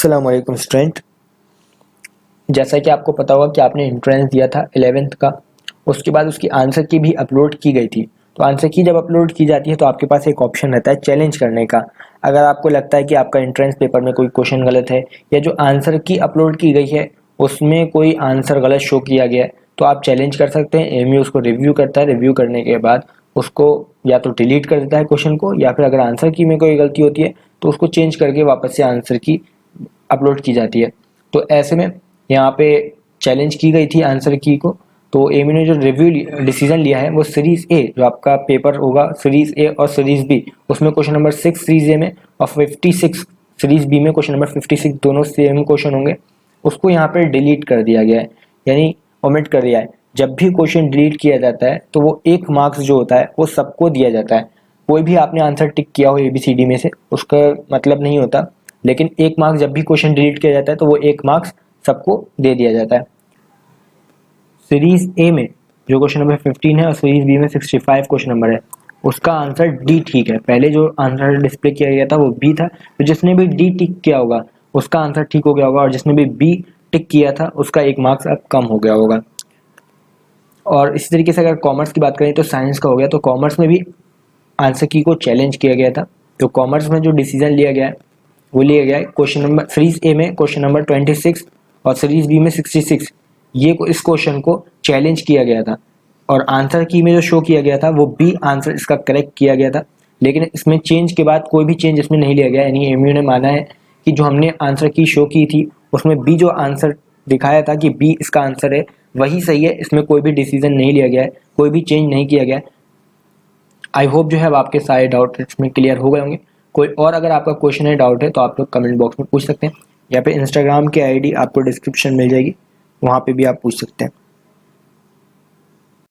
अस्सलाम वालेकुम स्टूडेंट। जैसा कि आपको पता होगा कि आपने एंट्रेंस दिया था 11th का, उसके बाद उसकी आंसर की भी अपलोड की गई थी। तो आंसर की जब अपलोड की जाती है तो आपके पास एक ऑप्शन रहता है चैलेंज करने का। अगर आपको लगता है कि आपका एंट्रेंस पेपर में कोई क्वेश्चन गलत है या जो आंसर की अपलोड की गई है उसमें कोई आंसर गलत शो किया गया है तो आप चैलेंज कर सकते हैं। एएमयू उसको रिव्यू करता है, रिव्यू करने के बाद उसको या तो डिलीट कर देता है क्वेश्चन को, या फिर अगर आंसर की में कोई गलती होती है तो उसको चेंज करके वापस से आंसर की अपलोड की जाती है। तो ऐसे में यहाँ पे चैलेंज की गई थी आंसर की को। तो एमी ने जो रिव्यू डिसीजन लिया है वो सीरीज ए, जो आपका पेपर होगा सीरीज ए और सीरीज बी, उसमें क्वेश्चन नंबर 6 सीरीज ए में और 56 सीरीज बी में क्वेश्चन नंबर 56 दोनों सेम क्वेश्चन होंगे, उसको यहाँ पे डिलीट कर दिया गया है, यानी ओमिट कर दिया है। जब भी क्वेश्चन डिलीट किया जाता है तो वो 1 मार्क्स जो होता है वो सबको दिया जाता है। कोई भी आपने आंसर टिक किया हो ABCD में से उसका मतलब नहीं होता, लेकिन 1 मार्क्स जब भी क्वेश्चन डिलीट किया जाता है तो वो 1 मार्क्स सबको दे दिया जाता है। सीरीज ए में जो क्वेश्चन नंबर 15 है और सीरीज बी में 65 क्वेश्चन नंबर है, उसका आंसर डी ठीक है। पहले जो आंसर डिस्प्ले किया गया था वो बी था, तो जिसने भी डी टिक किया होगा उसका आंसर ठीक हो गया होगा, और जिसने भी बी टिक किया था उसका 1 मार्क्स अब कम हो गया होगा। और इसी तरीके से अगर कॉमर्स की बात करें तो साइंस का हो गया, तो कॉमर्स में भी आंसर की को चैलेंज किया गया था। तो कॉमर्स में जो डिसीजन लिया गया है वो लिया गया है क्वेश्चन नंबर सीरीज ए में क्वेश्चन नंबर 26 और सीरीज बी में 66, इस क्वेश्चन को चैलेंज किया गया था, और आंसर की में जो शो किया गया था वो बी आंसर इसका करेक्ट किया गया था। लेकिन इसमें चेंज के बाद कोई भी चेंज इसमें नहीं लिया गया, यानी एमयू ने माना है कि जो हमने आंसर की शो की थी उसमें बी जो आंसर दिखाया था कि बी इसका आंसर है वही सही है, इसमें कोई भी डिसीजन नहीं लिया गया है, कोई भी चेंज नहीं किया गया है। आई होप जो है अब आपके सारे डाउट इसमें क्लियर हो गए होंगे। कोई और अगर आपका क्वेश्चन है, डाउट है, तो आप लोग कमेंट बॉक्स में पूछ सकते हैं, या फिर इंस्टाग्राम की आईडी आपको डिस्क्रिप्शन मिल जाएगी, वहाँ पे भी आप पूछ सकते हैं।